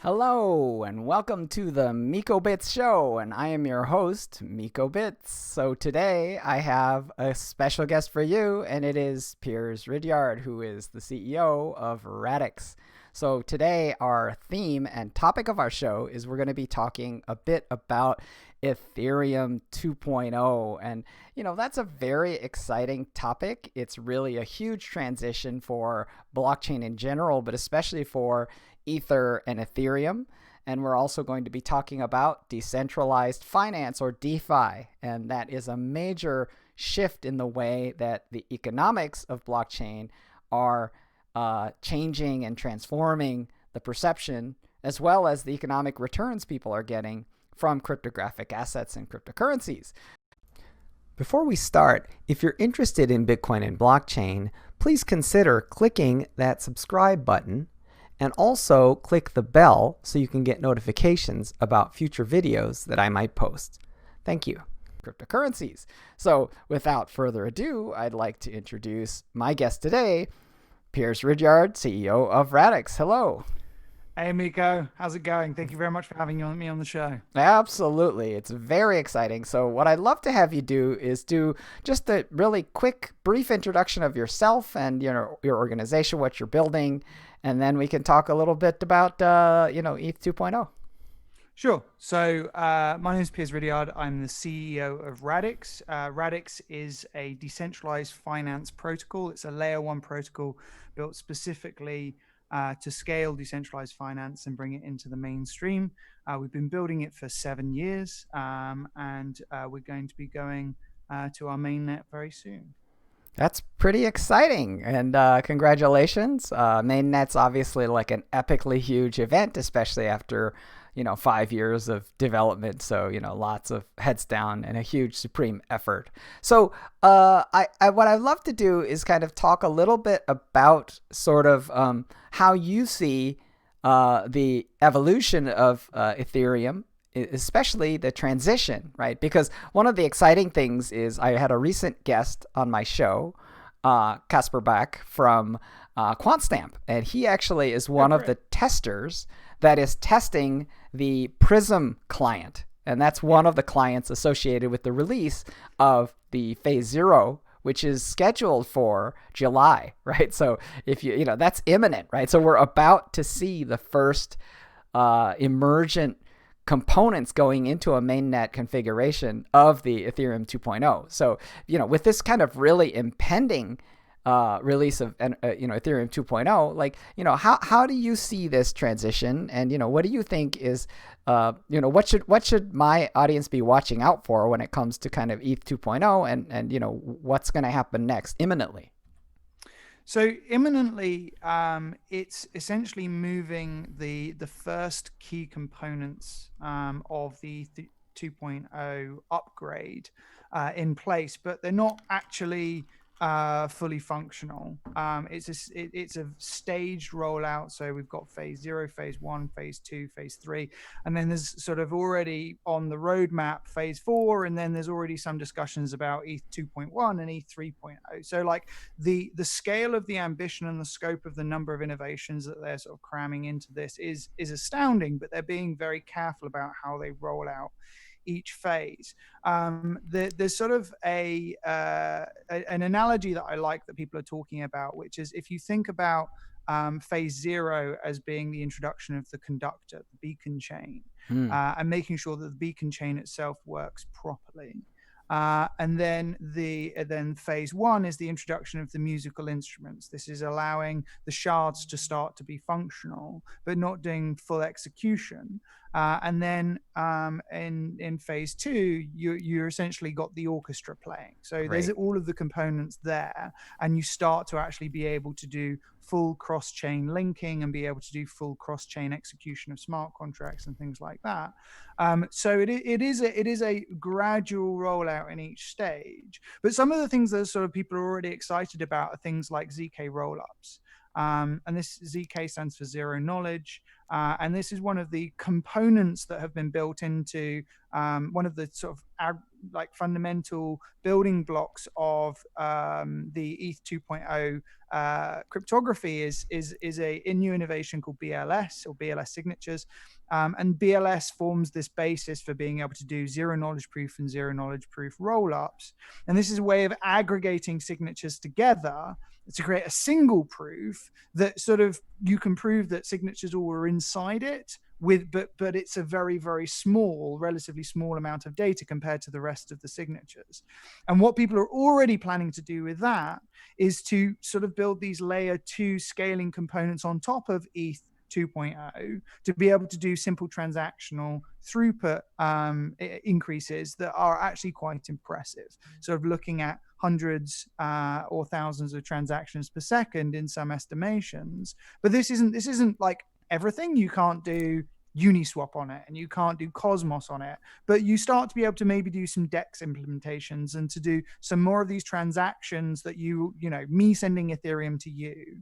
Hello and welcome to the MikoBits Show, and I am your host, MikoBits. So today I have a special guest for you, and it is Piers Ridyard, who is the CEO of Radix. So today our theme and topic of our show is we're going to be talking a bit about Ethereum 2.0, and that's a very exciting topic. It's really a huge transition for blockchain in general, but especially for Ether and Ethereum. And we're also going to be talking about decentralized finance, or DeFi. And that is a major shift in the way that the economics of blockchain are changing and transforming the perception, as well as the economic returns people are getting from cryptographic assets and cryptocurrencies. Before we start, if you're interested in Bitcoin and blockchain, please consider clicking that subscribe button. And also click the bell so you can get notifications about future videos that I might post. Thank you. Cryptocurrencies. So without further ado, I'd like to introduce my guest today, Piers Ridyard, CEO of Radix. Hello. Hey, Miko. How's it going? Thank you very much for having me on the show. Absolutely. It's very exciting. So what I'd love to have you do is do just a really quick, brief introduction of yourself and your organization, what you're building, and then we can talk a little bit about ETH 2.0. Sure. So my name is Piers Ridyard. I'm the CEO of Radix. Radix is a decentralized finance protocol. It's a layer one protocol built specifically to scale decentralized finance and bring it into the mainstream. We've been building it for 7 years, and we're going to be going to our mainnet very soon. That's pretty exciting, and congratulations. Mainnet's obviously like an epically huge event, especially after 5 years of development. So lots of heads down and a huge supreme effort. So what I'd love to do is kind of talk a little bit about sort of how you see the evolution of Ethereum, especially the transition, right? Because one of the exciting things is I had a recent guest on my show, Kacsper Bak from Quantstamp, and he actually is one of the testers that is testing the Prism client, and that's one of the clients associated with the release of the Phase 0, which is scheduled for July, right? So if that's imminent, right? So we're about to see the first emergent components going into a mainnet configuration of the Ethereum 2.0. So, with this kind of really impending release of Ethereum 2.0, like, how do you see this transition? And, what do you think is, what should my audience be watching out for when it comes to kind of ETH 2.0 and what's going to happen next imminently? So imminently, it's essentially moving the first key components of the 2.0 upgrade in place, but they're not actually fully functional. It's a staged rollout. So we've got Phase 0, Phase 1, Phase 2, Phase 3, and then there's sort of already on the roadmap Phase 4, and then there's already some discussions about ETH 2.1 and ETH 3.0. So like the scale of the ambition and the scope of the number of innovations that they're sort of cramming into this is astounding, but they're being very careful about how they roll out each phase. There's sort of an analogy that I like that people are talking about, which is if you think about Phase 0 as being the introduction of the conductor, the beacon chain, and making sure that the beacon chain itself works properly. And then Phase 1 is the introduction of the musical instruments. This is allowing the shards to start to be functional, but not doing full execution. And then in Phase 2, you're essentially got the orchestra playing. So there's all of the components there, and you start to actually be able to do full cross-chain linking and be able to do full cross-chain execution of smart contracts and things like that. So it is a gradual rollout in each stage. But some of the things that sort of people are already excited about are things like ZK rollups. And this ZK stands for zero knowledge. And this is one of the components that have been built into one of the sort of like fundamental building blocks of the ETH 2.0 cryptography is a new innovation called BLS, or BLS signatures. And BLS forms this basis for being able to do zero knowledge proof and zero knowledge proof rollups. And this is a way of aggregating signatures together to create a single proof that sort of, you can prove that signatures all were inside it but it's a very, very small, relatively small amount of data compared to the rest of the signatures. And what people are already planning to do with that is to sort of build these layer 2 scaling components on top of ETH 2.0 to be able to do simple transactional throughput increases that are actually quite impressive. Sort of looking at hundreds or thousands of transactions per second in some estimations. But this isn't like everything. You can't do Uniswap on it and you can't do Cosmos on it, but you start to be able to maybe do some DEX implementations and to do some more of these transactions that you know, me sending Ethereum to you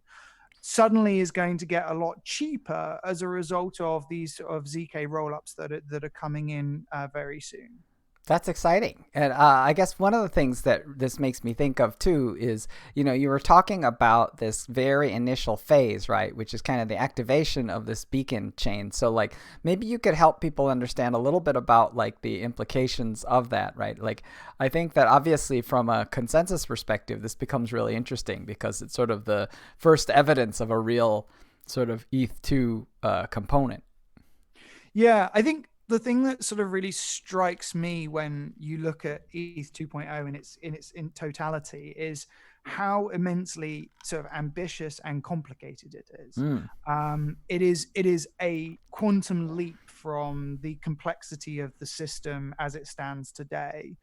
suddenly is going to get a lot cheaper as a result of these of ZK rollups that are coming in very soon. That's exciting. And I guess one of the things that this makes me think of too is, you know, you were talking about this very initial phase, right? Which is kind of the activation of this beacon chain. So like maybe you could help people understand a little bit about like the implications of that, right? Like I think that obviously from a consensus perspective, this becomes really interesting because it's sort of the first evidence of a real sort of ETH2 component. Yeah, I think the thing that sort of really strikes me when you look at ETH 2.0 in its totality is how immensely sort of ambitious and complicated it is. It is a quantum leap from the complexity of the system as it stands today.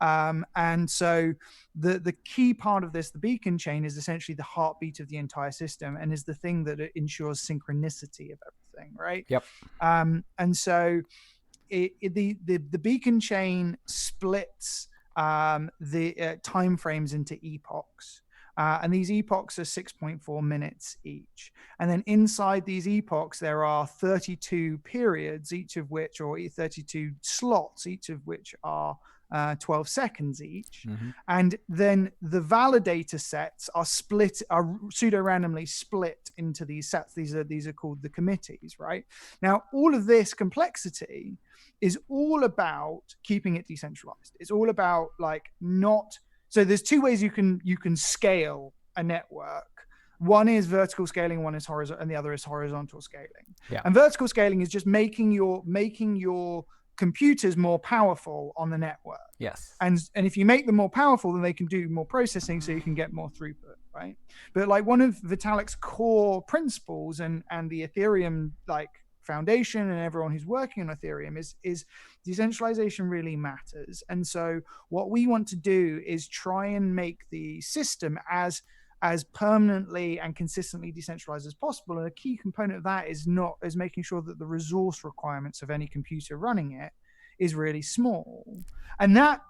And so the key part of this, the beacon chain, is essentially the heartbeat of the entire system and is the thing that ensures synchronicity of everything, right? Yep. And so the beacon chain splits the time frames into epochs. And these epochs are 6.4 minutes each. And then inside these epochs, there are 32 periods, each of which, or 32 slots, each of which are 12 seconds each. And then the validator sets are pseudo-randomly split into these sets. These are called the committees, right? Now, all of this complexity is all about keeping it decentralized. It's all about so there's two ways you can scale a network. One is vertical scaling, one is horizontal, and the other is horizontal scaling. Yeah. And vertical scaling is just making your computers more powerful on the network. Yes. And if you make them more powerful, then they can do more processing, so you can get more throughput, right? But like one of Vitalik's core principles and the Ethereum foundation and everyone who's working on Ethereum is decentralization really matters. And so what we want to do is try and make the system as permanently and consistently decentralized as possible. And a key component of that is making sure that the resource requirements of any computer running it is really small. And that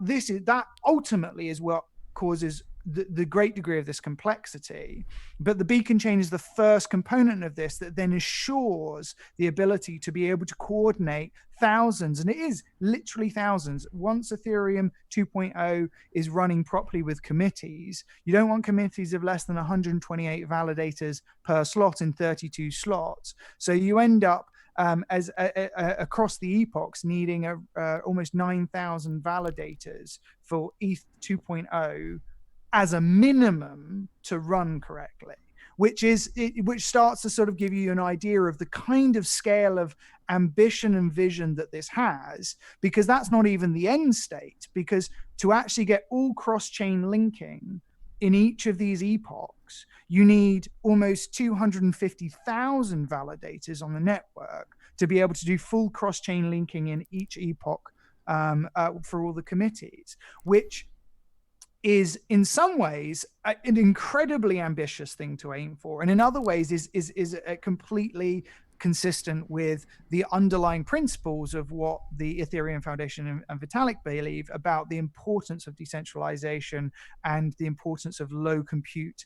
ultimately is what causes the great degree of this complexity. But the beacon chain is the first component of this that then assures the ability to be able to coordinate thousands, and it is literally thousands. Once Ethereum 2.0 is running properly with committees, you don't want committees of less than 128 validators per slot in 32 slots. So you end up across the epochs needing almost 9,000 validators for ETH 2.0 as a minimum to run correctly, which starts to sort of give you an idea of the kind of scale of ambition and vision that this has, because that's not even the end state. Because to actually get all cross-chain linking in each of these epochs, you need almost 250,000 validators on the network to be able to do full cross-chain linking in each epoch for all the committees, which is in some ways an incredibly ambitious thing to aim for, and in other ways is completely consistent with the underlying principles of what the Ethereum Foundation and Vitalik believe about the importance of decentralization and the importance of low compute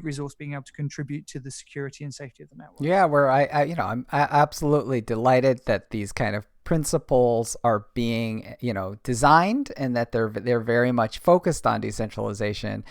resource being able to contribute to the security and safety of the network. Yeah, where I'm absolutely delighted that these kind of principles are being, designed, and that they're very much focused on decentralization,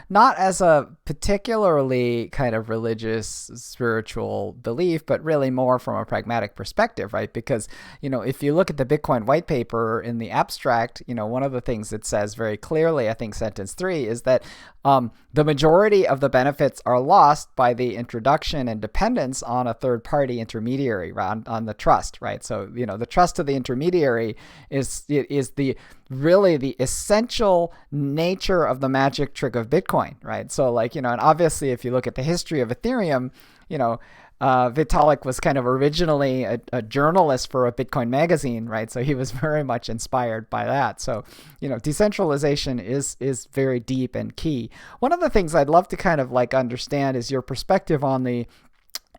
not as a particularly kind of religious spiritual belief, but really more from a pragmatic perspective, right? Because, if you look at the Bitcoin white paper in the abstract, one of the things it says very clearly, I think sentence 3, is that the majority of the benefits are lost by the introduction and dependence on a third-party intermediary, on the trust, right? So, the trust of the intermediary is the really the essential nature of the magic trick of Bitcoin, right? So, and obviously, if you look at the history of Ethereum, Vitalik was kind of originally a journalist for a Bitcoin magazine, right? So he was very much inspired by that. So, decentralization is very deep and key. One of the things I'd love to kind of understand is your perspective on the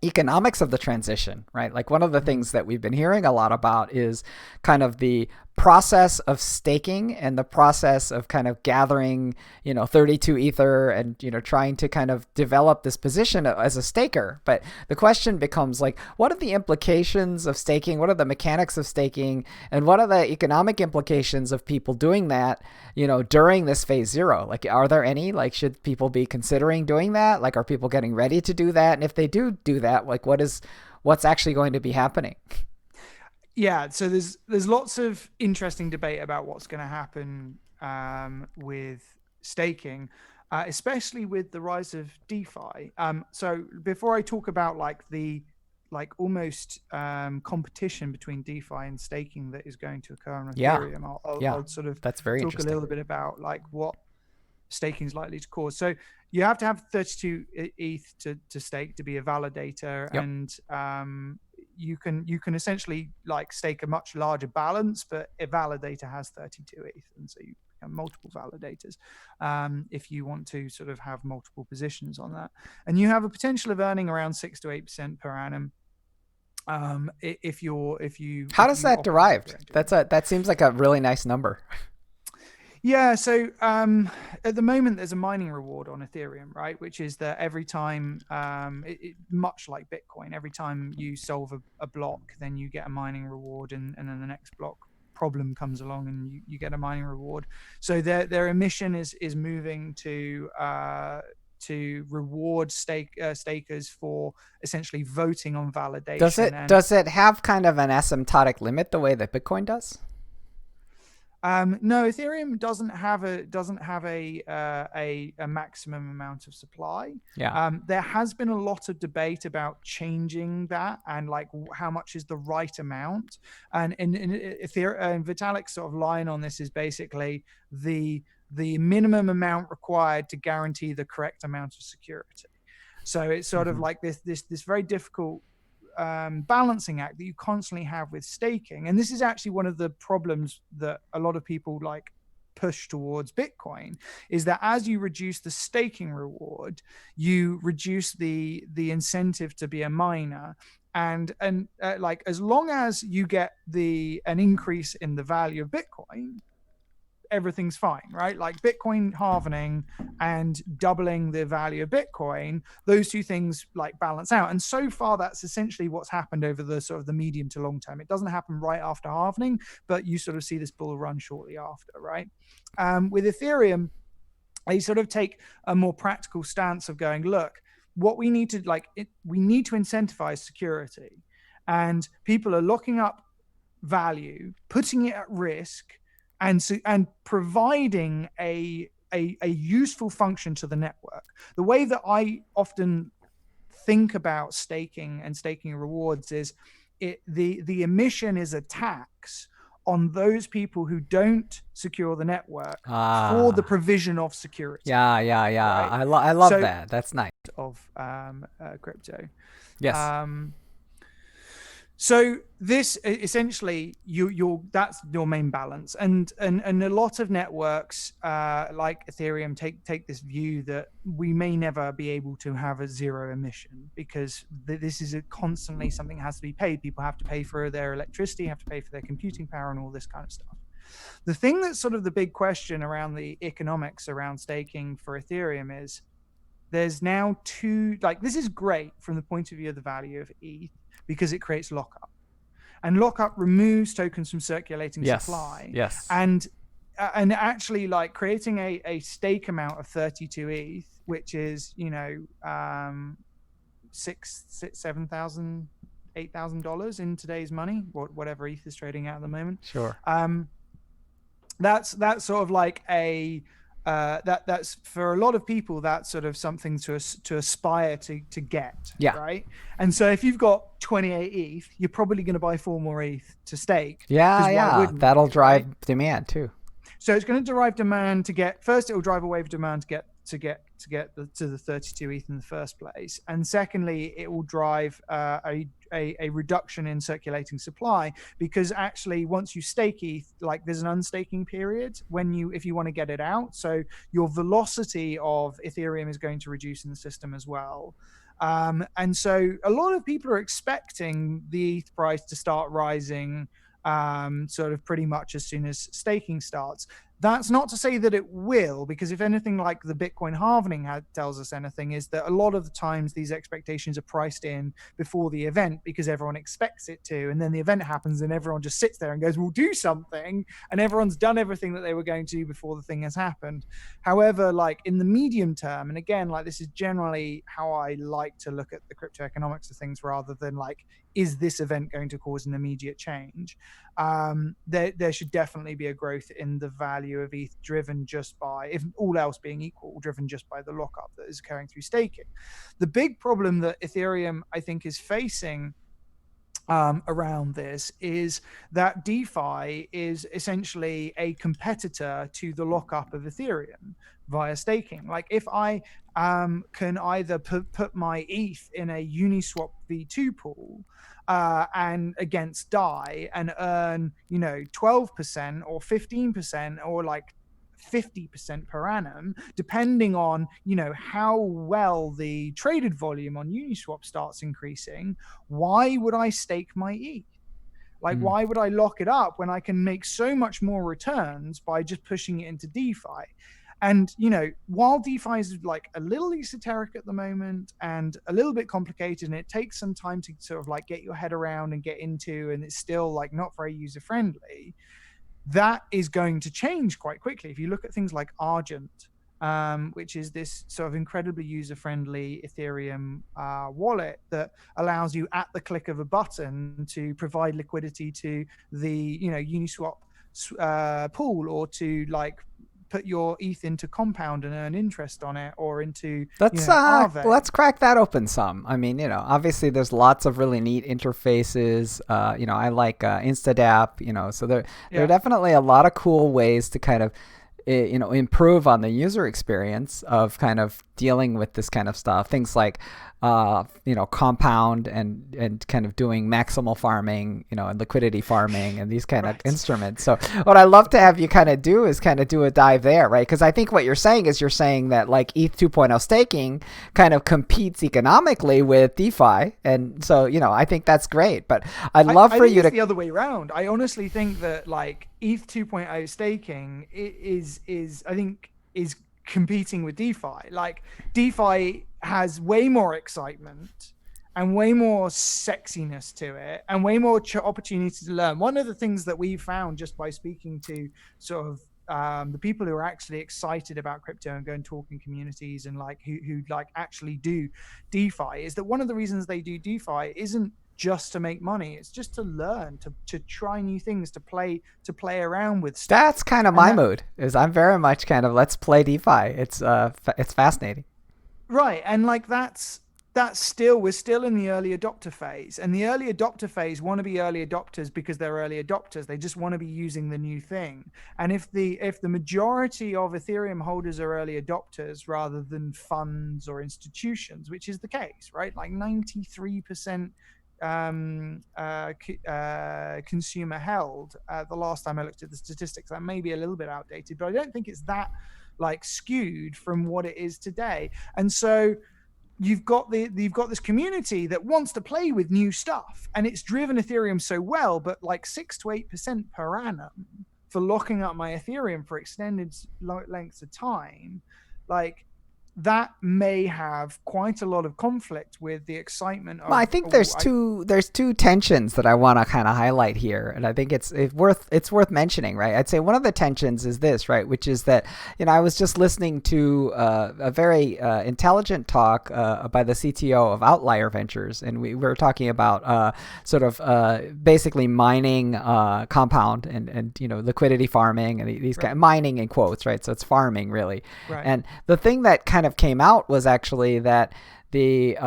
economics of the transition, right? Like, one of the things that we've been hearing a lot about is kind of the process of staking and the process of kind of gathering, 32 ether and, trying to kind of develop this position as a staker. But the question becomes what are the implications of staking? What are the mechanics of staking? And what are the economic implications of people doing that, during this phase 0? Are there any? Should people be considering doing that? Are people getting ready to do that? And if they do that, what's actually going to be happening? Yeah, so there's lots of interesting debate about what's going to happen with staking, especially with the rise of DeFi. So before I talk about the almost competition between DeFi and staking that is going to occur on Ethereum, I'll sort of that's very talk a little bit about what staking is likely to cause. So you have to have 32 ETH to stake to be a validator, and you can essentially stake a much larger balance, but a validator has 32 ETH, and so you become multiple validators if you want to sort of have multiple positions on that, and you have a potential of earning around 6 to 8% per annum. If you how does that derive? That seems like a really nice number. Yeah, so at the moment there's a mining reward on Ethereum, right? Which is that every time, much like Bitcoin, every time you solve a block, then you get a mining reward, and then the next block problem comes along and you get a mining reward. So their mission is moving to reward stakers for essentially voting on validation. Does it have kind of an asymptotic limit the way that Bitcoin does? No, Ethereum doesn't have a maximum amount of supply. Yeah. There has been a lot of debate about changing that and how much is the right amount. And Vitalik's sort of line on this is basically the minimum amount required to guarantee the correct amount of security. So it's sort of this very difficult balancing act that you constantly have with staking. And this is actually one of the problems that a lot of people push towards Bitcoin, is that as you reduce the staking reward, you reduce the incentive to be a miner. And as long as you get an increase in the value of Bitcoin, everything's fine, right? Bitcoin halvening and doubling the value of Bitcoin, those two things balance out. And so far, that's essentially what's happened over the sort of the medium to long term. It doesn't happen right after halvening, but you sort of see this bull run shortly after, right? With Ethereum, they sort of take a more practical stance of going, look, what we need to we need to incentivize security, and people are locking up value, putting it at risk, and providing a useful function to the network. The way that I often think about staking and staking rewards is the emission is a tax on those people who don't secure the network for the provision of security. Yeah. Right? I love that. That's nice. Of crypto. Yes. So this essentially that's your main balance, and a lot of networks like Ethereum take this view that we may never be able to have a zero emission, because this is constantly something has to be paid. People have to pay for their electricity, have to pay for their computing power, and all this kind of stuff. The thing that's sort of the big question around the economics around staking for Ethereum is there's now this is great from the point of view of the value of ETH, because it creates lockup. and lockup removes tokens from circulating Yes. supply. Yes. And actually, like, creating a stake amount of 32 ETH, which is, you know, $7,000, $8,000 in today's money, whatever ETH is trading at the moment. Sure. That's sort of like a that's for a lot of people, that's sort of something to aspire to get. Yeah. Right. And so if you've got 28 ETH, you're probably going to buy 4 more ETH to stake. Yeah. Yeah. That'll drive demand too. So it's going to derive demand to get, first it will drive a wave of demand to get to the 32 ETH in the first place, and secondly it will drive a reduction in circulating supply, because actually once you stake ETH, like, there's an unstaking period if you want to get it out, so your velocity of Ethereum is going to reduce in the system as well. And so a lot of people are expecting the ETH price to start rising sort of pretty much as soon as staking starts. That's not to say that it will, because if anything, like the Bitcoin halvening tells us anything, is that a lot of the times these expectations are priced in before the event because everyone expects it to, and then the event happens and everyone just sits there and goes, we'll do something, and everyone's done everything that they were going to do before the thing has happened. However, like, in the medium term, and again, like, this is generally how I like to look at the crypto economics of things, rather than like, is this event going to cause an immediate change? There should definitely be a growth in the value of ETH, driven just by, if all else being equal, driven just by the lockup that is occurring through staking. The big problem that Ethereum, I think, is facing around this is that DeFi is essentially a competitor to the lockup of Ethereum via staking. Like, if I can either put my ETH in a Uniswap V2 pool and against DAI and earn, you know, 12% or 15% or like 50% per annum, depending on, you know, how well the traded volume on Uniswap starts increasing, why would I stake my ETH? Like, why would I lock it up when I can make so much more returns by just pushing it into DeFi? And, you know, while DeFi is like a little esoteric at the moment and a little bit complicated, and it takes some time to sort of like get your head around and get into, and it's still like not very user friendly, that is going to change quite quickly. If you look at things like Argent, which is this sort of incredibly user-friendly Ethereum wallet that allows you at the click of a button to provide liquidity to the, you know, Uniswap pool, or to like put your ETH into Compound and earn interest on it, or into, let's crack that open some. I mean, you know, obviously there's lots of really neat interfaces. You know, I like InstaDApp, you know, so there are definitely a lot of cool ways to kind of, you know, improve on the user experience of kind of dealing with this kind of stuff. Things like, you know, Compound and kind of doing maximal farming, you know, and liquidity farming and these kind of instruments. So what I love to have you kind of do is kind of do a dive there, right? Because I think what you're saying is that like ETH 2.0 staking kind of competes economically with DeFi. And so, you know, I think that's great. But I'd love for you to... the other way around. I honestly think that like ETH 2.0 staking is competing with DeFi. Like, DeFi has way more excitement and way more sexiness to it, and way more opportunity to learn. One of the things that we found just by speaking to sort of the people who are actually excited about crypto and go and talk in communities, and like who like actually do DeFi, is that one of the reasons they do DeFi isn't just to make money. It's just to learn, to try new things, to play around with stuff. That's kind of my mood, is I'm very much kind of, let's play DeFi. It's fascinating. Right. And like, we're still in the early adopter phase, and the early adopter phase want to be early adopters because they're early adopters. They just want to be using the new thing. And if the majority of Ethereum holders are early adopters rather than funds or institutions, which is the case, right? Like 93% consumer held the last time I looked at the statistics. That may be a little bit outdated, but I don't think it's that like skewed from what it is today. And so you've got this community that wants to play with new stuff, and it's driven Ethereum so well, but like 6 to 8% per annum for locking up my Ethereum for extended lengths of time, like that may have quite a lot of conflict with the excitement Well, I of, think there's two tensions that I want to kind of highlight here, and I think it's worth mentioning, right? I'd say one of the tensions is this, right, which is that I was just listening to a very intelligent talk by the CTO of Outlier Ventures, and we were talking about sort of basically mining compound and liquidity farming and these kind of mining in quotes, right? So it's farming really, right. and the thing that kind of came out was actually that the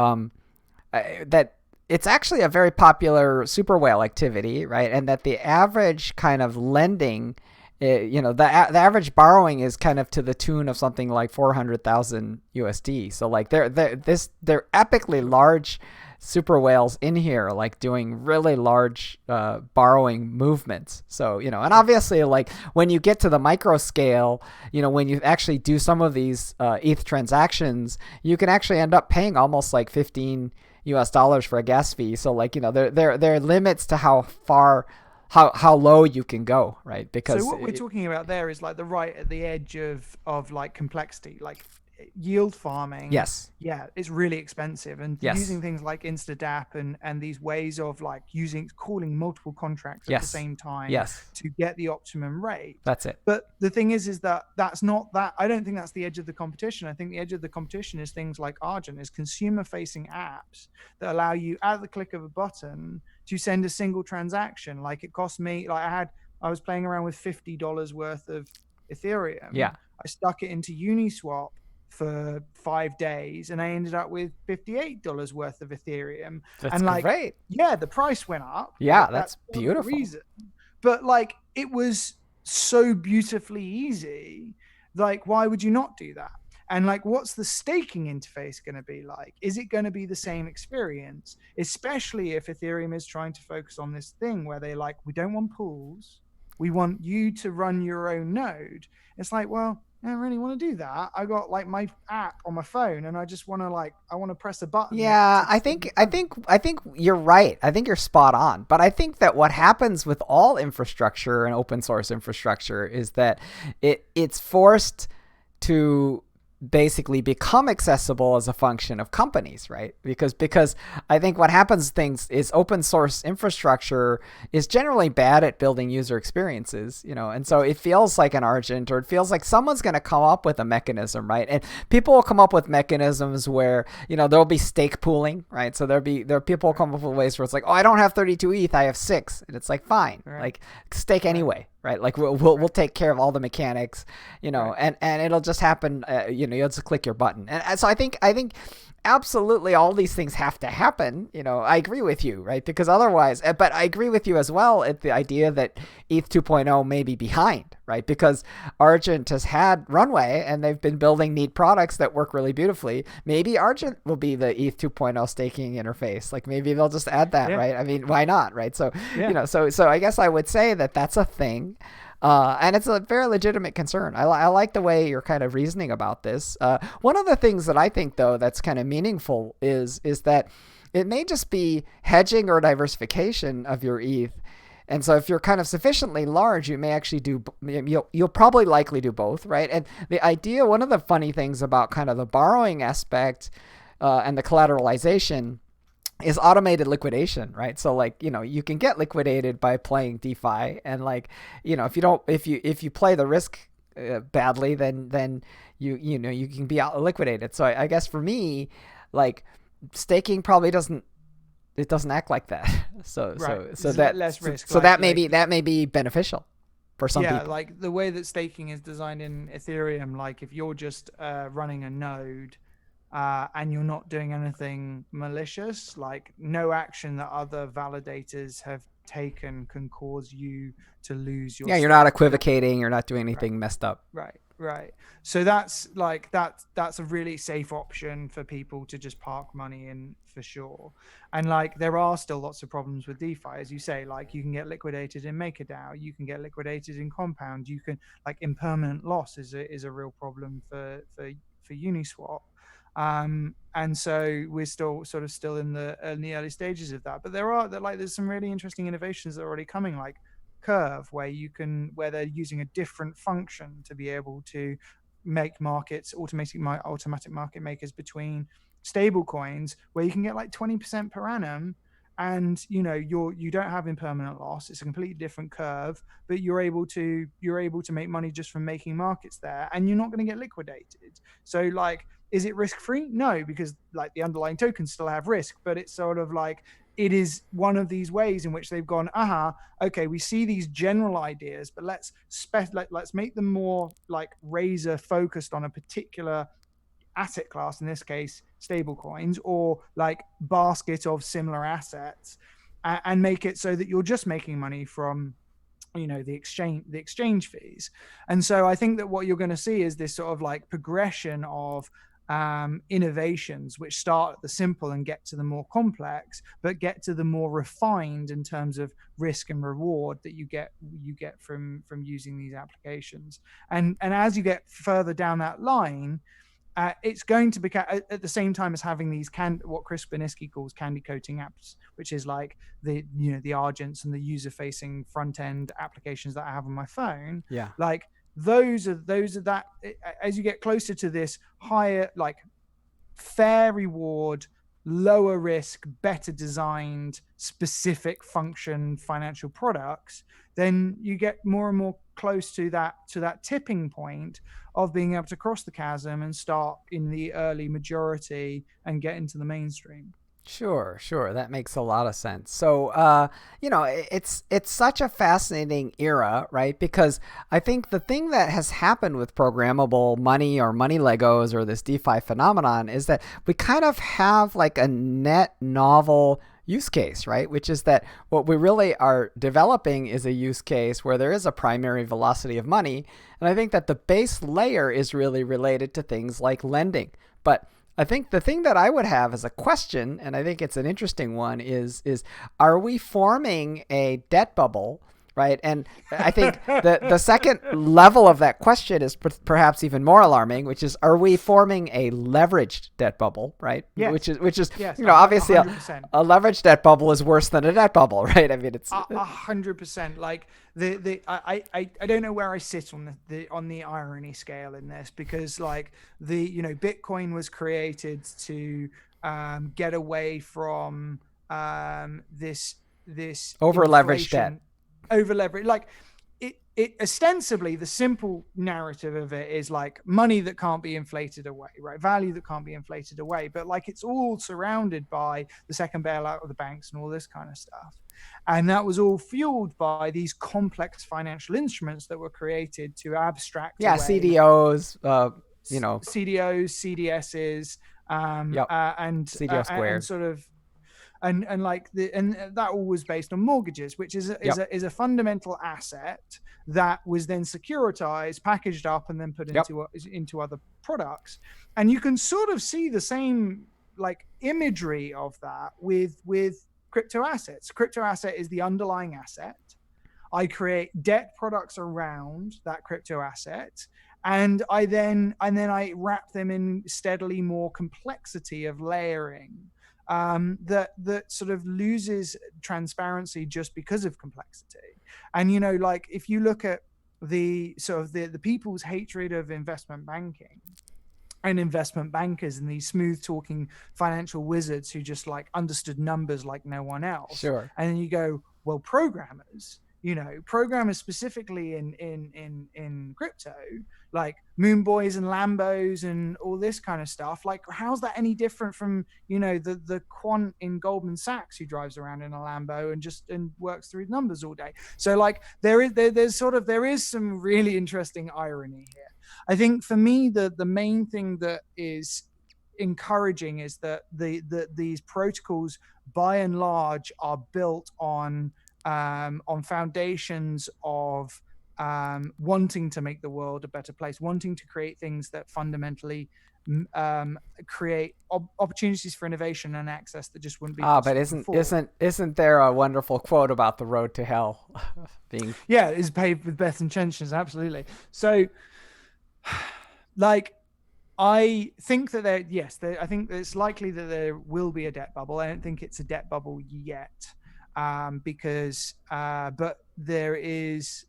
that it's actually a very popular super whale activity, right? And that the average kind of lending, the average borrowing is kind of to the tune of something like 400,000 USD. So like they're epically large super whales in here, like doing really large borrowing movements. So and obviously like when you get to the micro scale, when you actually do some of these ETH transactions, you can actually end up paying almost like $15 for a gas fee. So like there are limits to how far how low you can go, right? Because so what we're talking about there is like the right at the edge of like complexity, like yield farming. Yes. Yeah, it's really expensive, and yes. using things like instadap and these ways of like calling multiple contracts at yes. the same time yes. to get the optimum rate. That's it. But the thing is that that's not that. I don't think that's the edge of the competition. I think the edge of the competition is things like Argent, is consumer facing apps that allow you at the click of a button to send a single transaction. Like it cost me, like I was playing around with $50 worth of Ethereum. Yeah. I stuck it into Uniswap for 5 days and I ended up with $58 worth of Ethereum. That's and like great. Yeah, the price went up. Yeah, like, that's beautiful. Reason. But like it was so beautifully easy. Like why would you not do that? And like what's the staking interface going to be like? Is it going to be the same experience? Especially if Ethereum is trying to focus on this thing where they like, we don't want pools, we want you to run your own node. It's like, well, I don't really want to do that. I got like my app on my phone and I just want to I want to press a button. Yeah, I think you're right. I think you're spot on. But I think that what happens with all infrastructure and open source infrastructure is that it's forced to basically become accessible as a function of companies, right? Because I think what happens is open source infrastructure is generally bad at building user experiences, and so it feels like an Argent, or it feels like someone's going to come up with a mechanism, right? And people will come up with mechanisms where there'll be stake pooling, right? So there are people come up with ways where it's like, oh, I don't have 32 ETH, I have 6, and it's like, fine, right. Like stake anyway. Right, like we'll take care of all the mechanics, right. and it'll just happen. You'll just click your button, and so I think absolutely all these things have to happen. I agree with you, right? Because otherwise, but I agree with you as well at the idea that ETH 2.0 may be behind, right? Because Argent has had runway and they've been building neat products that work really beautifully. Maybe Argent will be the ETH 2.0 staking interface. Like maybe they'll just add that, right? I mean, why not, right? So, so I guess I would say that that's a thing. And it's a very legitimate concern. I like the way you're kind of reasoning about this. One of the things that I think, though, that's kind of meaningful is that it may just be hedging or diversification of your ETH. And so if you're kind of sufficiently large, you may actually you'll probably likely do both, right? And the idea, one of the funny things about kind of the borrowing aspect and the collateralization is automated liquidation, right? So like, you can get liquidated by playing DeFi, and like, if you play the risk badly, then you can be out liquidated. So I guess for me, like staking probably doesn't act like that. So that less risk. So that may be beneficial for some people. Yeah, like the way that staking is designed in Ethereum, like if you're just running a node, and you're not doing anything malicious, like no action that other validators have taken can cause you to lose your you're not equivocating, you're not doing anything messed up. Right. So that's a really safe option for people to just park money in, for sure. And like there are still lots of problems with DeFi, as you say, like you can get liquidated in MakerDAO, you can get liquidated in Compound, you can like impermanent loss is a real problem for Uniswap. And so we're still in the early stages of that, but there's some really interesting innovations that are already coming, like Curve, where they're using a different function to be able to make markets, automatic market makers between stable coins, where you can get like 20% per annum, and you don't have impermanent loss. It's a completely different curve, but you're able to make money just from making markets there, and you're not going to get liquidated. So like, is it risk free? No, because like the underlying tokens still have risk, but it's sort of like, it is one of these ways in which they've gone, okay, we see these general ideas, but let's make them more like razor focused on a particular asset class, in this case stable coins, or like basket of similar assets, and make it so that you're just making money from the exchange fees. And so I think that what you're going to see is this sort of like progression of innovations which start at the simple and get to the more complex, but get to the more refined in terms of risk and reward that you get from using these applications. And as you get further down that line, it's going to become, at the same time as having these what Chris Beniski calls candy coating apps, which is like the Argents and the user facing front end applications that I have on my phone. Yeah. Like those are that, as you get closer to this higher, like fair reward, lower risk, better designed, specific function financial products, then you get more and more close to that tipping point of being able to cross the chasm and start in the early majority and get into the mainstream. Sure. That makes a lot of sense. So, it's such a fascinating era, right? Because I think the thing that has happened with programmable money or money Legos or this DeFi phenomenon is that we kind of have like a net novel use case, right? Which is that what we really are developing is a use case where there is a primary velocity of money. And I think that the base layer is really related to things like lending. But I think the thing that I would have as a question, and I think it's an interesting one, is are we forming a debt bubble, right? And I think the second level of that question is perhaps even more alarming, which is, are we forming a leveraged debt bubble, right? Yes. Which is yes, obviously a leveraged debt bubble is worse than a debt bubble, right? I mean, it's 100%. Like I don't know where I sit on the irony scale in this, because like Bitcoin was created to get away from this over leveraged debt. Over leverage, like it ostensibly, the simple narrative of it is like money that can't be inflated away, right? Value that can't be inflated away, but like it's all surrounded by the second bailout of the banks and all this kind of stuff. And that was all fueled by these complex financial instruments that were created to abstract away. CDOs, CDOs, CDSs, and CDO squared, and sort of. And like that all was based on mortgages, which is a fundamental asset that was then securitized, packaged up, and then put into other products. And you can sort of see the same like imagery of that with crypto assets. Crypto asset is the underlying asset. I create debt products around that crypto asset, and I wrap them in steadily more complexity of layering. That sort of loses transparency just because of complexity. And like if you look at the sort of the people's hatred of investment banking and investment bankers and these smooth talking financial wizards who just like understood numbers like no one else. Sure. And then you go, well, programmers specifically in crypto, like Moon Boys and Lambos and all this kind of stuff, like how's that any different from the quant in Goldman Sachs who drives around in a Lambo and works through numbers all day? So like there is some really interesting irony here. I think for me the main thing that is encouraging is that these protocols by and large are built on foundations of wanting to make the world a better place, wanting to create things that fundamentally create opportunities for innovation and access that just wouldn't be possible but isn't there a wonderful quote about the road to hell being is paved with best intentions? Absolutely. So like I think that I think it's likely that there will be a debt bubble. I don't think it's a debt bubble yet. Because but there is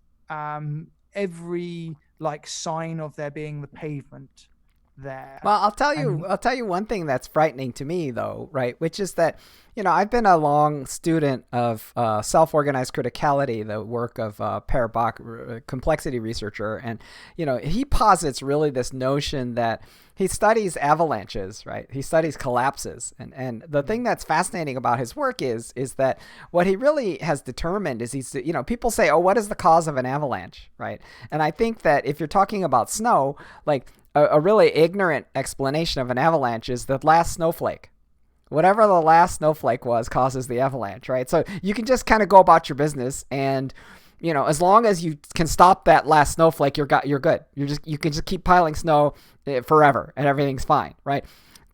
every like sign of there being the pavement there. Well, I'll tell you one thing that's frightening to me, though, right? Which is that, I've been a long student of self-organized criticality, the work of Kacsper Bak, complexity researcher, and he posits really this notion that he studies avalanches, right? He studies collapses, and the thing that's fascinating about his work is that what he really has determined is people say, oh, what is the cause of an avalanche, right? And I think that if you're talking about snow, like a really ignorant explanation of an avalanche is the last snowflake. Whatever the last snowflake was causes the avalanche, right? So you can just kind of go about your business, and as long as you can stop that last snowflake, you're good. You can just keep piling snow forever, and everything's fine, right?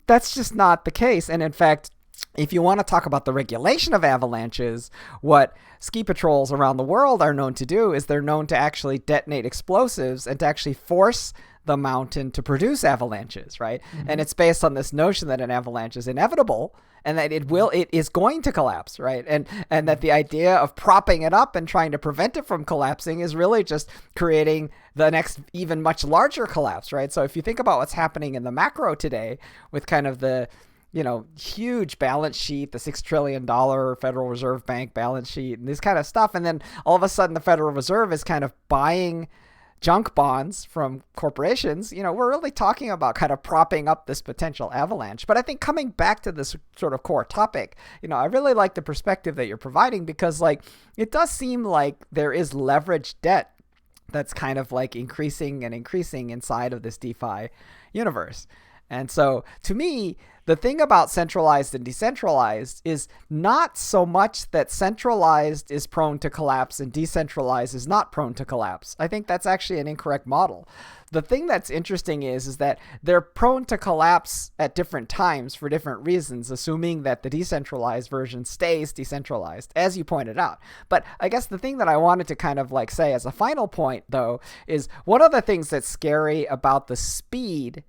That's just not the case. And in fact, if you want to talk about the regulation of avalanches, what ski patrols around the world are known to do is they're known to actually detonate explosives and to actually force the mountain to produce avalanches, right? Mm-hmm. And it's based on this notion that an avalanche is inevitable and that it is going to collapse, right? And that the idea of propping it up and trying to prevent it from collapsing is really just creating the next even much larger collapse, right? So if you think about what's happening in the macro today with kind of the huge balance sheet, the $6 trillion Federal Reserve Bank balance sheet and this kind of stuff. And then all of a sudden the Federal Reserve is kind of buying junk bonds from corporations. We're really talking about kind of propping up this potential avalanche. But I think coming back to this sort of core topic, I really like the perspective that you're providing, because it does seem like there is leveraged debt that's kind of increasing and increasing inside of this DeFi universe. And so to me, the thing about centralized and decentralized is not so much that centralized is prone to collapse and decentralized is not prone to collapse. I think that's actually an incorrect model. The thing that's interesting is that they're prone to collapse at different times for different reasons, assuming that the decentralized version stays decentralized, as you pointed out. But I guess the thing that I wanted to kind of say as a final point, though, is one of the things that's scary about the speed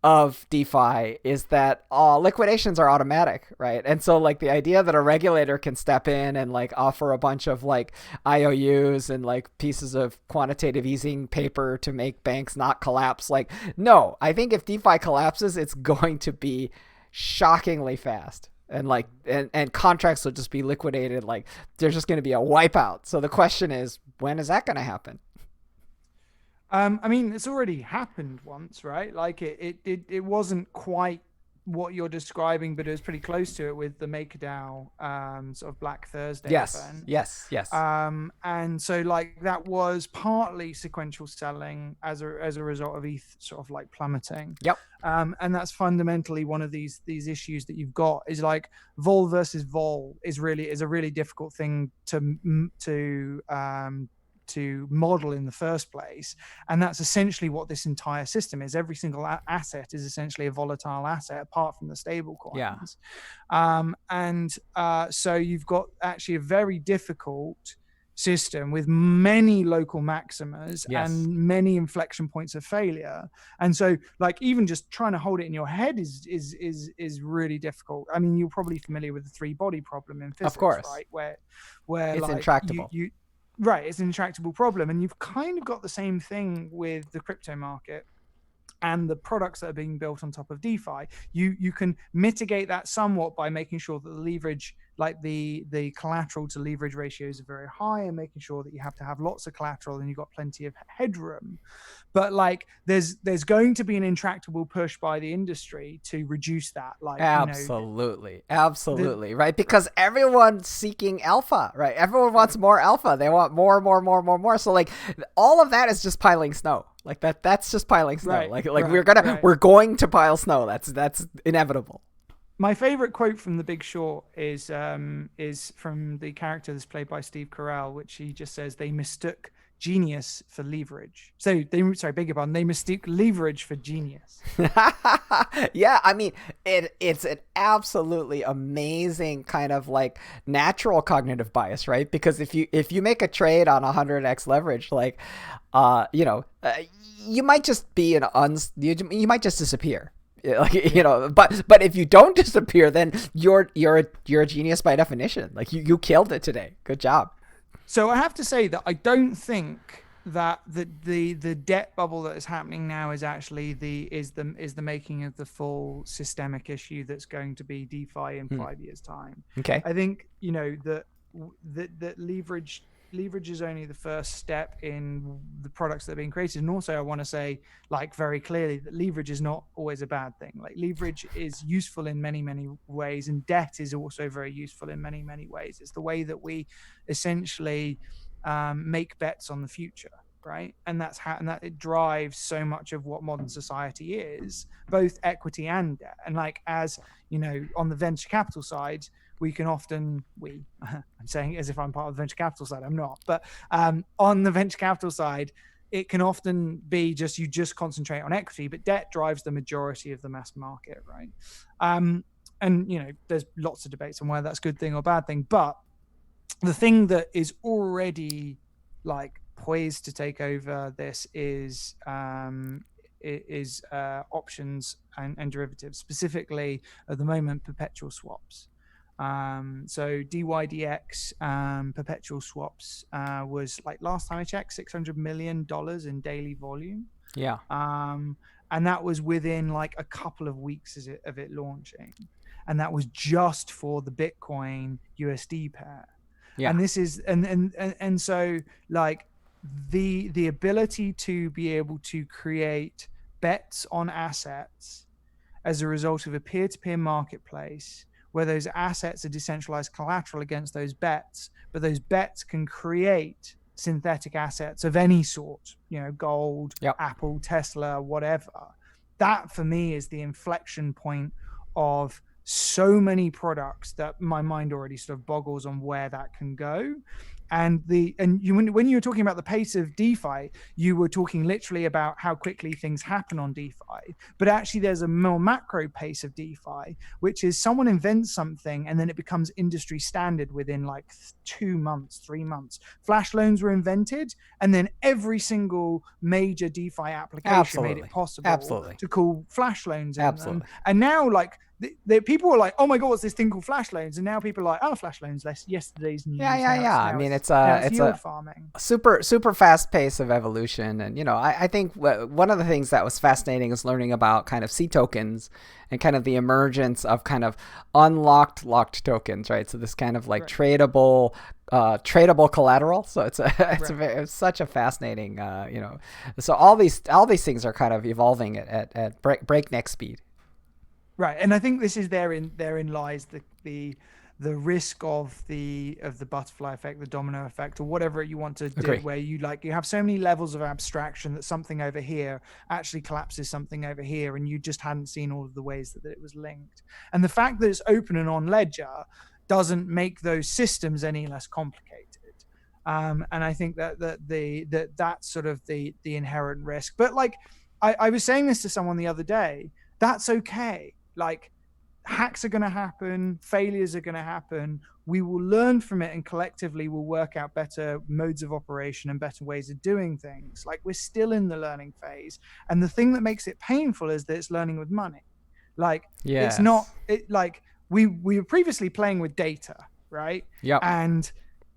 of DeFi is that liquidations are automatic, right? And so the idea that a regulator can step in and offer a bunch of IOUs and pieces of quantitative easing paper to make banks not collapse, no, I think if DeFi collapses, it's going to be shockingly fast. And and contracts will just be liquidated. There's just going to be a wipeout. So the question is, when is that going to happen? I mean, it's already happened once, right? It wasn't quite what you're describing, but it was pretty close to it with the MakerDAO sort of Black Thursday event. Yes. And so that was partly sequential selling as a result of ETH sort of plummeting. Yep. And that's fundamentally one of these issues that you've got is vol versus vol is a really difficult thing to model in the first place, and that's essentially what this entire system is. Every single asset is essentially a volatile asset apart from the stable coins. So you've got actually a very difficult system with many local maximas and many inflection points of failure, and so even just trying to hold it in your head is really difficult. I mean, you're probably familiar with the three body problem in physics, of course, right? Where it's intractable. Right, it's an intractable problem, and you've kind of got the same thing with the crypto market and the products that are being built on top of DeFi. You can mitigate that somewhat by making sure that the leverage, the collateral to leverage ratios are very high, and making sure that you have to have lots of collateral and you've got plenty of headroom. But there's going to be an intractable push by the industry to reduce that. Absolutely, right? Because everyone's seeking alpha, right? Everyone wants more alpha. They want more. So all of that is just piling snow. That's just piling snow. We're going to pile snow. That's inevitable. My favorite quote from The Big Short is from the character that's played by Steve Carell, which he just says they mistook genius for leverage. They mistook leverage for genius. Yeah, I mean, it's an absolutely amazing kind of natural cognitive bias, right? Because if you make a trade on 100x leverage, you might just be you might just disappear. But if you don't disappear, then you're a genius by definition. You killed it today. Good job. So I have to say that I don't think that the debt bubble that is happening now is actually the making of the full systemic issue that's going to be DeFi in 5 years' time. Okay. I think that leverage is only the first step in the products that are being created. And also I want to say, like, very clearly that leverage is not always a bad thing. Like, leverage is useful in many, many ways, and debt is also very useful in many, many ways. It's the way that we essentially make bets on the future, right? And that's how, and that it drives so much of what modern society is, both equity and debt. And like, as you know, on the venture capital side, we can often I'm saying it as if I'm part of the venture capital side, I'm not, but on the venture capital side, it can often be you just concentrate on equity, but debt drives the majority of the mass market, right? And there's lots of debates on whether that's a good thing or bad thing, but the thing that is already like poised to take over this is options and derivatives, specifically at the moment perpetual swaps. So DYDX perpetual swaps was, like, last time I checked, $600 million in daily volume. Yeah. And that was within like a couple of weeks of it launching, and that was just for the Bitcoin USD pair. Yeah. And this is and so, like, the ability to be able to create bets on assets as a result of a peer-to-peer marketplace where those assets are decentralized collateral against those bets, but those bets can create synthetic assets of any sort, gold, yep, Apple, Tesla, whatever. That for me is the inflection point of so many products that my mind already sort of boggles on where that can go. And when you were talking about the pace of DeFi, you were talking literally about how quickly things happen on DeFi. But actually, there's a more macro pace of DeFi, which is someone invents something and then it becomes industry standard within like 2 months, 3 months. Flash loans were invented, and then every single major DeFi application made it possible to call flash loans in them. And now, like, the people were like, "Oh my god, what's this thing called flash loans?" And now people are like, "Oh, flash loans, yesterday's news." Yeah. I mean, it's a farming. super fast pace of evolution. And I think one of the things that was fascinating is learning about kind of C tokens and kind of the emergence of kind of unlocked locked tokens, right? So this kind of like tradable collateral. So it's such a fascinating So all these things are kind of evolving at breakneck speed. Right, and I think this is therein lies the risk of the butterfly effect, the domino effect, or whatever you want to do, where you have so many levels of abstraction that something over here actually collapses something over here, and you just hadn't seen all of the ways that it was linked. And the fact that it's open and on ledger doesn't make those systems any less complicated. And I think that's sort of the inherent risk. But like I was saying this to someone the other day, that's okay. Like, hacks are going to happen, failures are going to happen. We will learn from it, and collectively we'll work out better modes of operation and better ways of doing things. Like, we're still in the learning phase. And the thing that makes it painful is that it's learning with money. Like, it's not, we were previously playing with data, right? Yeah. And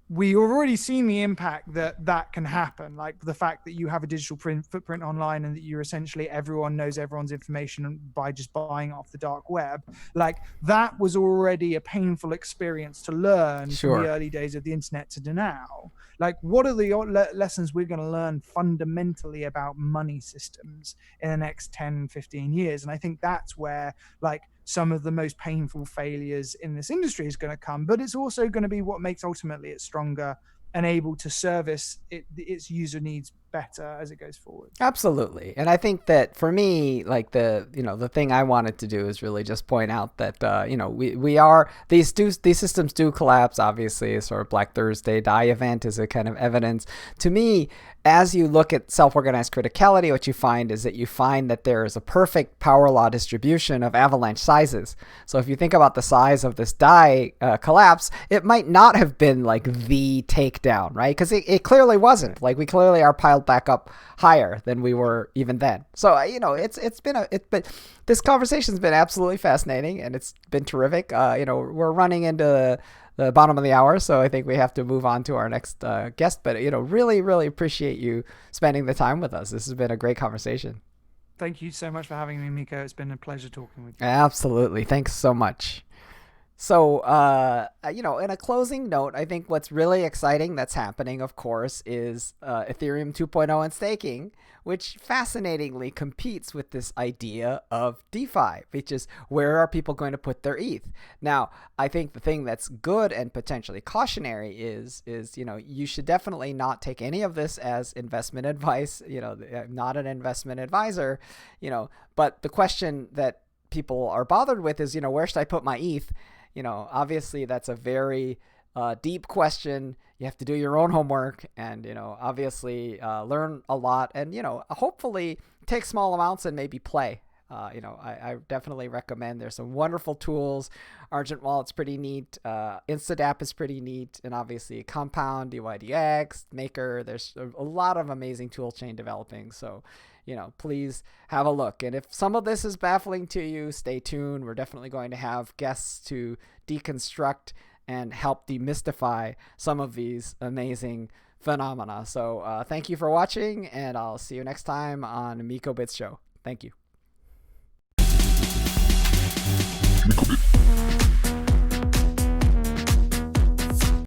we already seen the impact that can happen, like the fact that you have a digital footprint online and that you're essentially, everyone knows everyone's information by just buying off the dark web. Like, that was already a painful experience to learn from the early days of the internet to now. Like, what are the lessons we're going to learn fundamentally about money systems in the next 10, 15 years? And I think that's where, like, some of the most painful failures in this industry is going to come, but it's also going to be what makes ultimately it stronger and able to service its user needs better as it goes forward. Absolutely. And I think that for me, like the thing I wanted to do is really just point out that, we are, these systems do collapse. Obviously, sort of Black Thursday DAI event is a kind of evidence to me. As you look at self-organized criticality, what you find is that there is a perfect power law distribution of avalanche sizes. So if you think about the size of this DAI collapse, it might not have been like the takedown, right? Because it clearly wasn't. Like, we clearly are piled back up higher than we were even then. So it's been this conversation's been absolutely fascinating, and it's been terrific. We're running into the bottom of the hour, so I think we have to move on to our next guest. But really, really appreciate you spending the time with us. This has been a great conversation. Thank you so much for having me, Miko. It's been a pleasure talking with you. Absolutely. Thanks so much. So, in a closing note, I think what's really exciting that's happening, of course, is Ethereum 2.0 and staking, which fascinatingly competes with this idea of DeFi, which is where are people going to put their ETH? Now, I think the thing that's good and potentially cautionary is you should definitely not take any of this as investment advice. I'm not an investment advisor, but the question that people are bothered with is, where should I put my ETH? Obviously that's a very deep question. You have to do your own homework and, obviously learn a lot and, hopefully take small amounts and maybe play. I definitely recommend. There's some wonderful tools. Argent Wallet's pretty neat. Instadap is pretty neat. And obviously Compound, DYDX, Maker. There's a lot of amazing tool chain developing. So, please have a look. And if some of this is baffling to you, stay tuned. We're definitely going to have guests to deconstruct and help demystify some of these amazing phenomena. So thank you for watching, and I'll see you next time on MikoBits Show. Thank you.